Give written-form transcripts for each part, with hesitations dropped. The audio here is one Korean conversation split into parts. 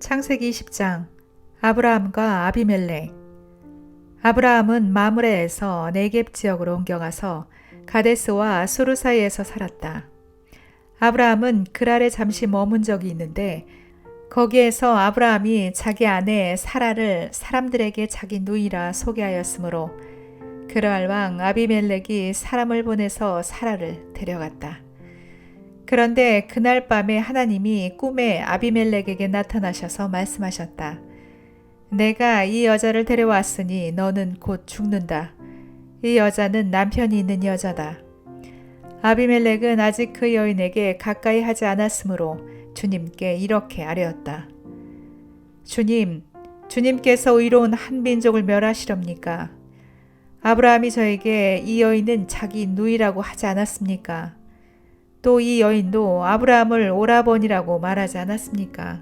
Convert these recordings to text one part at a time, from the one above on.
창세기 20장. 아브라함과 아비멜렉. 아브라함은 마므레에서 네겝 지역으로 옮겨가서 가데스와 수르 사이에서 살았다. 아브라함은 그랄에 잠시 머문 적이 있는데 거기에서 아브라함이 자기 아내 사라를 사람들에게 자기 누이라 소개하였으므로 그랄 왕 아비멜렉이 사람을 보내서 사라를 데려갔다. 그런데 그날 밤에 하나님이 꿈에 아비멜렉에게 나타나셔서 말씀하셨다. 내가 이 여자를 데려왔으니 너는 곧 죽는다. 이 여자는 남편이 있는 여자다. 아비멜렉은 아직 그 여인에게 가까이 하지 않았으므로 주님께 이렇게 아뢰었다. 주님께서 의로운 한 민족을 멸하시렵니까? 아브라함이 저에게 이 여인은 자기 누이라고 하지 않았습니까? 또 이 여인도 아브라함을 오라버니라고 말하지 않았습니까?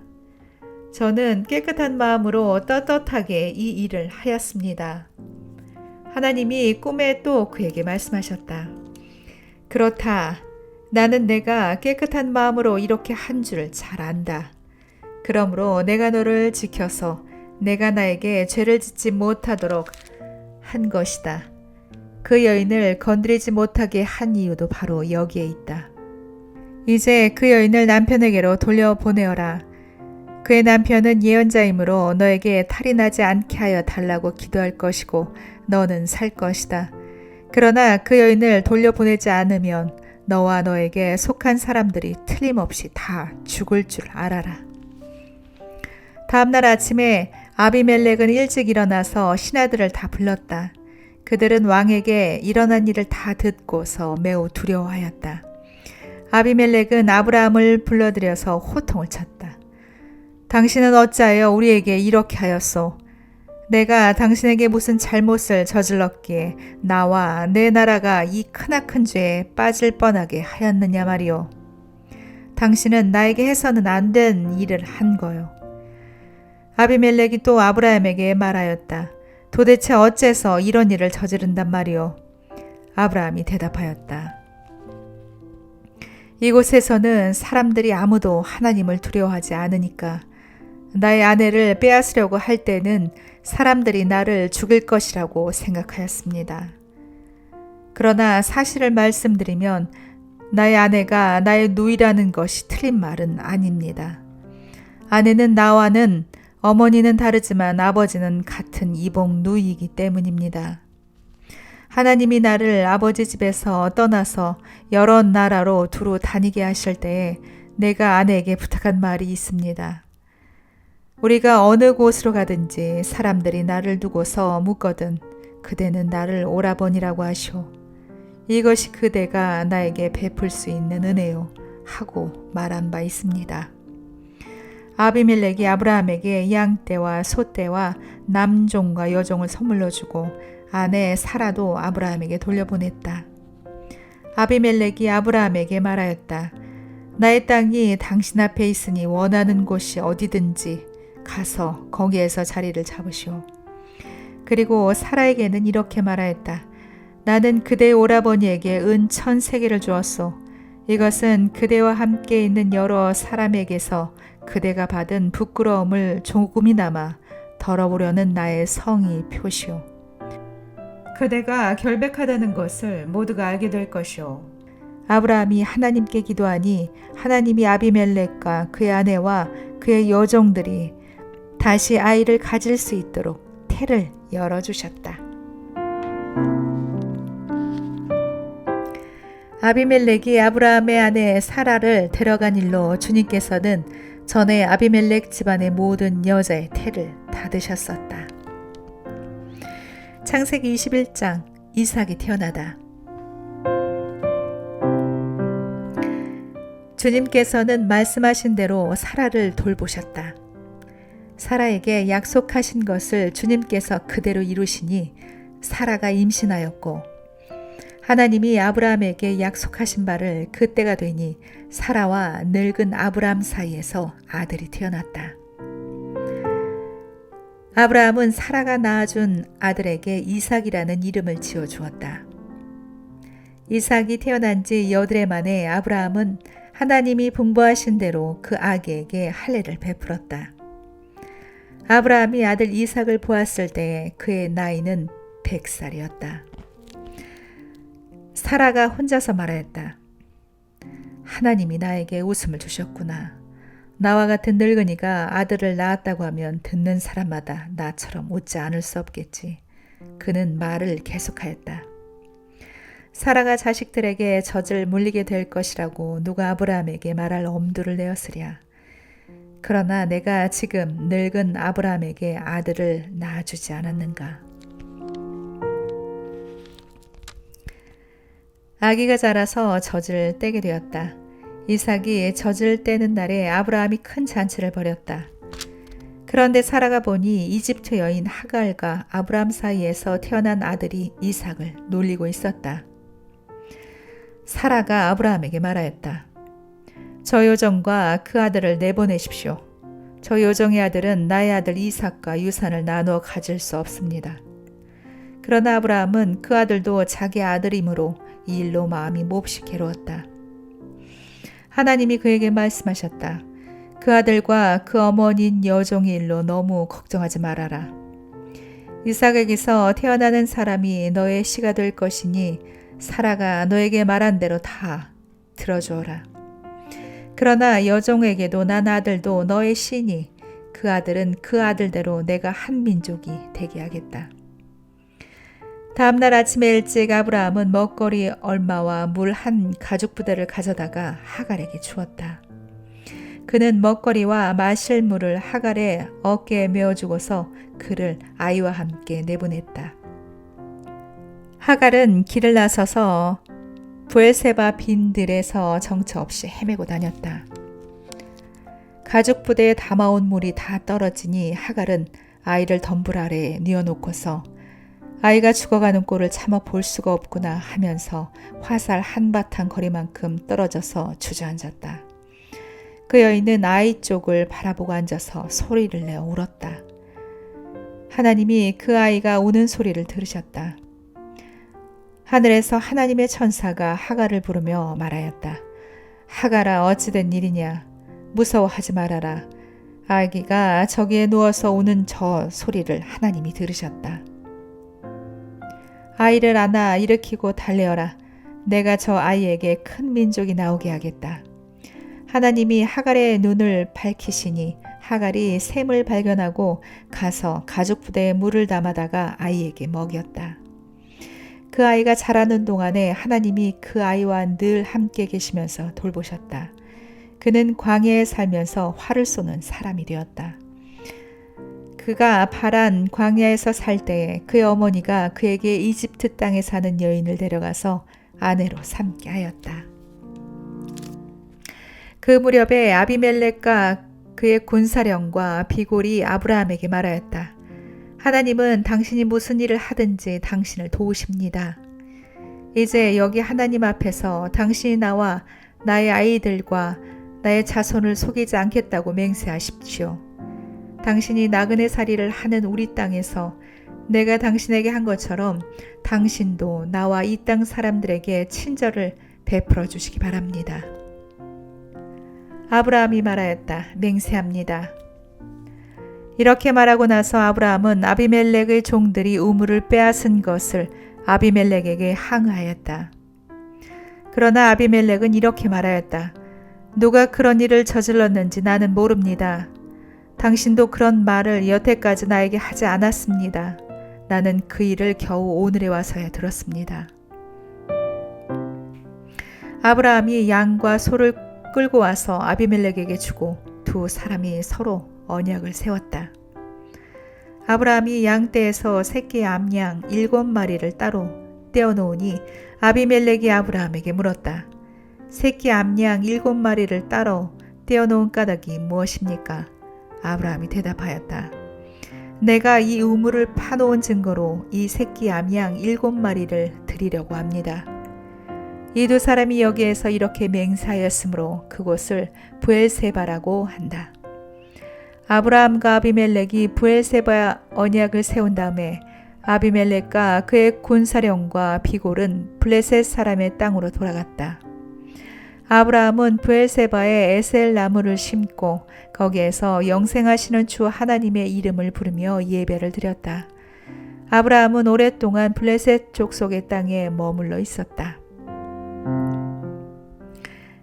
저는 깨끗한 마음으로 떳떳하게 이 일을 하였습니다. 하나님이 꿈에 또 그에게 말씀하셨다. 그렇다. 나는 내가 깨끗한 마음으로 이렇게 한 줄 잘 안다. 그러므로 내가 너를 지켜서 내가 나에게 죄를 짓지 못하도록 한 것이다. 그 여인을 건드리지 못하게 한 이유도 바로 여기에 있다. 이제 그 여인을 남편에게로 돌려보내어라. 그의 남편은 예언자이므로 너에게 탈이 나지 않게 하여 달라고 기도할 것이고 너는 살 것이다. 그러나 그 여인을 돌려보내지 않으면 너와 너에게 속한 사람들이 틀림없이 다 죽을 줄 알아라. 다음날 아침에 아비멜렉은 일찍 일어나서 신하들을 다 불렀다. 그들은 왕에게 일어난 일을 다 듣고서 매우 두려워하였다. 아비멜렉은 아브라함을 불러들여서 호통을 쳤다. 당신은 어찌하여 우리에게 이렇게 하였소? 내가 당신에게 무슨 잘못을 저질렀기에 나와 내 나라가 이 크나큰 죄에 빠질 뻔하게 하였느냐 말이오. 당신은 나에게 해서는 안 된 일을 한 거요. 아비멜렉이 또 아브라함에게 말하였다. 도대체 어째서 이런 일을 저지른단 말이오? 아브라함이 대답하였다. 이곳에서는 사람들이 아무도 하나님을 두려워하지 않으니까 나의 아내를 빼앗으려고 할 때는 사람들이 나를 죽일 것이라고 생각하였습니다. 그러나 사실을 말씀드리면 나의 아내가 나의 누이라는 것이 틀린 말은 아닙니다. 아내는 나와는 어머니는 다르지만 아버지는 같은 이복 누이이기 때문입니다. 하나님이 나를 아버지 집에서 떠나서 여러 나라로 두루 다니게 하실 때에 내가 아내에게 부탁한 말이 있습니다. 우리가 어느 곳으로 가든지 사람들이 나를 두고서 묻거든 그대는 나를 오라버니라고 하시오. 이것이 그대가 나에게 베풀 수 있는 은혜요 하고 말한 바 있습니다. 아비멜렉이 아브라함에게 양떼와 소떼와 남종과 여종을 선물로 주고 아내 사라도 아브라함에게 돌려보냈다. 아비멜렉이 아브라함에게 말하였다. 나의 땅이 당신 앞에 있으니 원하는 곳이 어디든지 가서 거기에서 자리를 잡으시오. 그리고 사라에게는 이렇게 말하였다. 나는 그대의 오라버니에게 은 1,000세겔을 주었소. 이것은 그대와 함께 있는 여러 사람에게서 그대가 받은 부끄러움을 조금이나마 덜어보려는 나의 성의 표시오. 그대가 결백하다는 것을 모두가 알게 될 것이오. 아브라함이 하나님께 기도하니 하나님이 아비멜렉과 그의 아내와 그의 여종들이 다시 아이를 가질 수 있도록 태를 열어주셨다. 아비멜렉이 아브라함의 아내 사라를 데려간 일로 주님께서는 전에 아비멜렉 집안의 모든 여자의 태를 닫으셨었다. 창세기 21장. 이삭이 태어나다. 주님께서는 말씀하신 대로 사라를 돌보셨다. 사라에게 약속하신 것을 주님께서 그대로 이루시니 사라가 임신하였고 하나님이 아브라함에게 약속하신 바를 그때가 되니 사라와 늙은 아브라함 사이에서 아들이 태어났다. 아브라함은 사라가 낳아준 아들에게 이삭이라는 이름을 지어주었다. 이삭이 태어난 지 여드레 만에 아브라함은 하나님이 분부하신 대로 그 아기에게 할례를 베풀었다. 아브라함이 아들 이삭을 보았을 때 그의 나이는 100살이었다. 사라가 혼자서 말하였다. 하나님이 나에게 웃음을 주셨구나. 나와 같은 늙은이가 아들을 낳았다고 하면 듣는 사람마다 나처럼 웃지 않을 수 없겠지. 그는 말을 계속하였다. 사라가 자식들에게 젖을 물리게 될 것이라고 누가 아브라함에게 말할 엄두를 내었으랴. 그러나 내가 지금 늙은 아브라함에게 아들을 낳아주지 않았는가. 아기가 자라서 젖을 떼게 되었다. 이삭이 젖을 떼는 날에 아브라함이 큰 잔치를 벌였다. 그런데 사라가 보니 이집트 여인 하갈과 아브라함 사이에서 태어난 아들이 이삭을 놀리고 있었다. 사라가 아브라함에게 말하였다. 저 요정과 그 아들을 내보내십시오. 저 요정의 아들은 나의 아들 이삭과 유산을 나누어 가질 수 없습니다. 그러나 아브라함은 그 아들도 자기 아들이므로 이 일로 마음이 몹시 괴로웠다. 하나님이 그에게 말씀하셨다. 그 아들과 그 어머니인 여종의 일로 너무 걱정하지 말아라. 이삭에게서 태어나는 사람이 너의 씨가 될 것이니 사라가 너에게 말한 대로 다 들어주어라. 그러나 여종에게도 난 아들도 너의 씨니 그 아들은 그 아들대로 내가 한 민족이 되게 하겠다. 다음날 아침에 일찍 아브라함은 먹거리 얼마와 물 한 가죽 부대를 가져다가 하갈에게 주었다. 그는 먹거리와 마실 물을 하갈의 어깨에 메어주고서 그를 아이와 함께 내보냈다. 하갈은 길을 나서서 브엘세바 빈들에서 정처 없이 헤매고 다녔다. 가죽 부대에 담아온 물이 다 떨어지니 하갈은 아이를 덤불 아래에 뉘어놓고서 아이가 죽어가는 꼴을 차마 볼 수가 없구나 하면서 화살 한바탕 거리만큼 떨어져서 주저앉았다. 그 여인은 아이 쪽을 바라보고 앉아서 소리를 내어 울었다. 하나님이 그 아이가 우는 소리를 들으셨다. 하늘에서 하나님의 천사가 하갈을 부르며 말하였다. 하갈아, 어찌된 일이냐? 무서워하지 말아라. 아기가 저기에 누워서 우는 저 소리를 하나님이 들으셨다. 아이를 안아 일으키고 달래어라. 내가 저 아이에게 큰 민족이 나오게 하겠다. 하나님이 하갈의 눈을 밝히시니 하갈이 샘을 발견하고 가서 가죽 부대에 물을 담아다가 아이에게 먹였다. 그 아이가 자라는 동안에 하나님이 그 아이와 늘 함께 계시면서 돌보셨다. 그는 광야에 살면서 활을 쏘는 사람이 되었다. 그가 파란 광야에서 살 때에 그의 어머니가 그에게 이집트 땅에 사는 여인을 데려가서 아내로 삼게 하였다. 그 무렵에 아비멜렉과 그의 군사령과 비골이 아브라함에게 말하였다. 하나님은 당신이 무슨 일을 하든지 당신을 도우십니다. 이제 여기 하나님 앞에서 당신이 나와 나의 아이들과 나의 자손을 속이지 않겠다고 맹세하십시오. 당신이 나그네 살이를 하는 우리 땅에서 내가 당신에게 한 것처럼 당신도 나와 이 땅 사람들에게 친절을 베풀어 주시기 바랍니다. 아브라함이 말하였다. 맹세합니다. 이렇게 말하고 나서 아브라함은 아비멜렉의 종들이 우물을 빼앗은 것을 아비멜렉에게 항의하였다. 그러나 아비멜렉은 이렇게 말하였다. 누가 그런 일을 저질렀는지 나는 모릅니다. 당신도 그런 말을 여태까지 나에게 하지 않았습니다. 나는 그 일을 겨우 오늘에 와서야 들었습니다. 아브라함이 양과 소를 끌고 와서 아비멜렉에게 주고 두 사람이 서로 언약을 세웠다. 아브라함이 양떼에서 새끼 암양 7마리를 따로 떼어놓으니 아비멜렉이 아브라함에게 물었다. 새끼 암양 7마리를 따로 떼어놓은 까닭이 무엇입니까? 아브라함이 대답하였다. 내가 이 우물을 파놓은 증거로 이 새끼 암양 7마리를 드리려고 합니다. 이 두 사람이 여기에서 이렇게 맹세하였으므로 그곳을 브엘세바라고 한다. 아브라함과 아비멜렉이 브엘세바 언약을 세운 다음에 아비멜렉과 그의 군사령과 비골은 블레셋 사람의 땅으로 돌아갔다. 아브라함은 브엘세바에 에셀 나무를 심고 거기에서 영생하시는 주 하나님의 이름을 부르며 예배를 드렸다. 아브라함은 오랫동안 블레셋 족속의 땅에 머물러 있었다.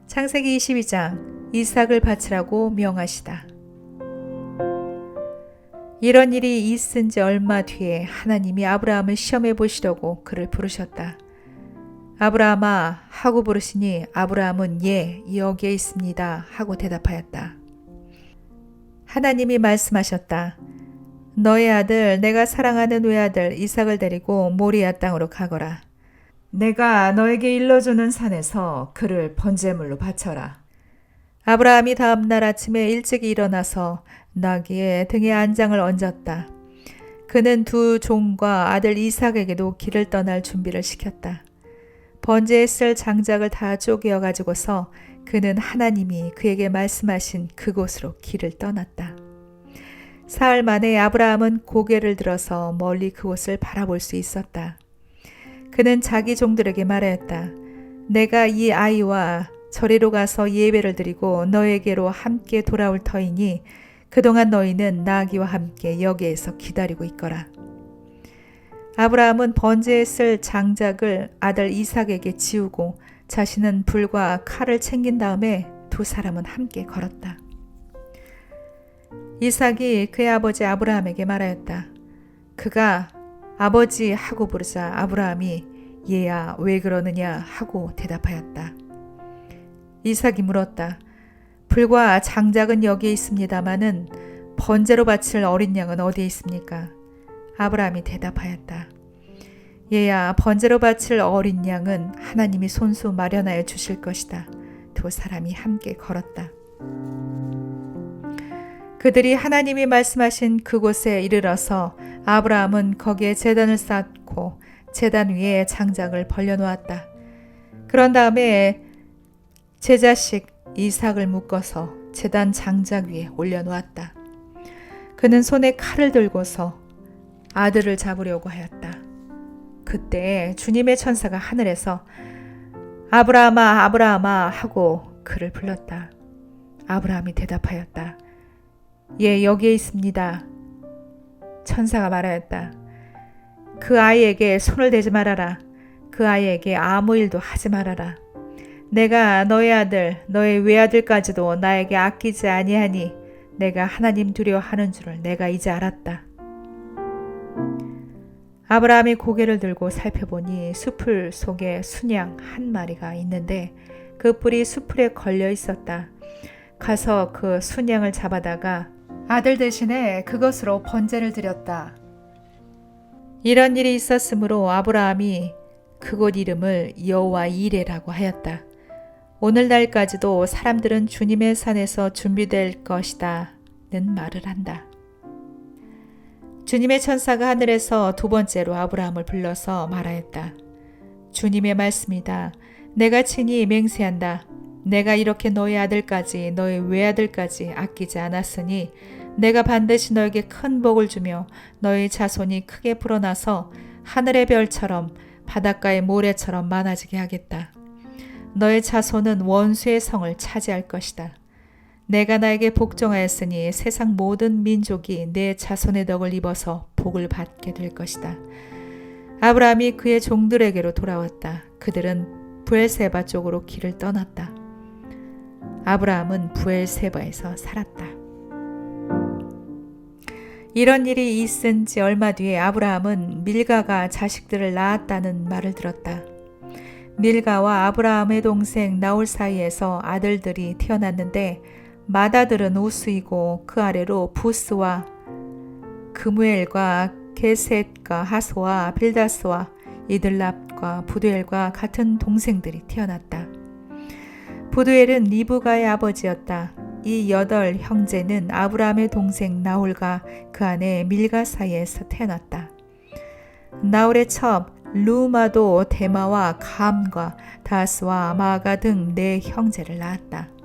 창세기 22장 이삭을 바치라고 명하시다. 이런 일이 있은 지 얼마 뒤에 하나님이 아브라함을 시험해 보시려고 그를 부르셨다. 아브라함아 하고 부르시니 아브라함은 예, 여기에 있습니다 하고 대답하였다. 하나님이 말씀하셨다. 너의 아들 내가 사랑하는 외아들 이삭을 데리고 모리아 땅으로 가거라. 내가 너에게 일러주는 산에서 그를 번제물로 바쳐라. 아브라함이 다음 날 아침에 일찍 일어나서 나귀의 등에 안장을 얹었다. 그는 두 종과 아들 이삭에게도 길을 떠날 준비를 시켰다. 번제에 쓸 장작을 다 쪼개어 가지고서 그는 하나님이 그에게 말씀하신 그곳으로 길을 떠났다. 사흘 만에 아브라함은 고개를 들어서 멀리 그곳을 바라볼 수 있었다. 그는 자기 종들에게 말하였다. 내가 이 아이와 저리로 가서 예배를 드리고 너에게로 함께 돌아올 터이니 그동안 너희는 나귀와 함께 여기에서 기다리고 있거라. 아브라함은 번제에 쓸 장작을 아들 이삭에게 지우고 자신은 불과 칼을 챙긴 다음에 두 사람은 함께 걸었다. 이삭이 그의 아버지 아브라함에게 말하였다. 그가 아버지 하고 부르자 아브라함이 얘야 왜 그러느냐 하고 대답하였다. 이삭이 물었다. 불과 장작은 여기에 있습니다마는 번제로 바칠 어린 양은 어디에 있습니까? 아브라함이 대답하였다. 얘야 번제로 바칠 어린 양은 하나님이 손수 마련하여 주실 것이다. 두 사람이 함께 걸었다. 그들이 하나님이 말씀하신 그곳에 이르러서 아브라함은 거기에 제단을 쌓고 제단 위에 장작을 벌려놓았다. 그런 다음에 제 자식 이삭을 묶어서 제단 장작 위에 올려놓았다. 그는 손에 칼을 들고서 아들을 잡으려고 하였다. 그때 주님의 천사가 하늘에서 아브라함아 아브라함아 하고 그를 불렀다. 아브라함이 대답하였다. 예, 여기에 있습니다. 천사가 말하였다. 그 아이에게 손을 대지 말아라. 그 아이에게 아무 일도 하지 말아라. 내가 너의 아들, 너의 외아들까지도 나에게 아끼지 아니하니 내가 하나님 두려워하는 줄을 내가 이제 알았다. 아브라함이 고개를 들고 살펴보니 수풀 속에 순양 한 마리가 있는데 그 뿔이 수풀에 걸려 있었다. 가서 그 순양을 잡아다가 아들 대신에 그것으로 번제를 드렸다. 이런 일이 있었으므로 아브라함이 그곳 이름을 여호와 이레라고 하였다. 오늘날까지도 사람들은 주님의 산에서 준비될 것이다 는 말을 한다. 주님의 천사가 하늘에서 두 번째로 아브라함을 불러서 말하였다. 주님의 말씀이다. 내가 친히 맹세한다. 내가 이렇게 너의 아들까지 너의 외아들까지 아끼지 않았으니 내가 반드시 너에게 큰 복을 주며 너의 자손이 크게 불어나서 하늘의 별처럼 바닷가의 모래처럼 많아지게 하겠다. 너의 자손은 원수의 성을 차지할 것이다. 내가 나에게 복종하였으니 세상 모든 민족이 내 자손의 덕을 입어서 복을 받게 될 것이다. 아브라함이 그의 종들에게로 돌아왔다. 그들은 브엘세바 쪽으로 길을 떠났다. 아브라함은 브엘세바에서 살았다. 이런 일이 있은 지 얼마 뒤에 아브라함은 밀가가 자식들을 낳았다는 말을 들었다. 밀가와 아브라함의 동생 나홀 사이에서 아들들이 태어났는데 맏아들은 우스이고 그 아래로 부스와 그무엘과 게셋과 하소와 빌다스와 이들랍과 부두엘과 같은 동생들이 태어났다. 부두엘은 리브가의 아버지였다. 이 8 형제는 아브라함의 동생 나홀과 그 아내 밀가 사이에서 태어났다. 나홀의 첩 루마도 데마와 감과 다스와 마가 등 4 형제를 낳았다.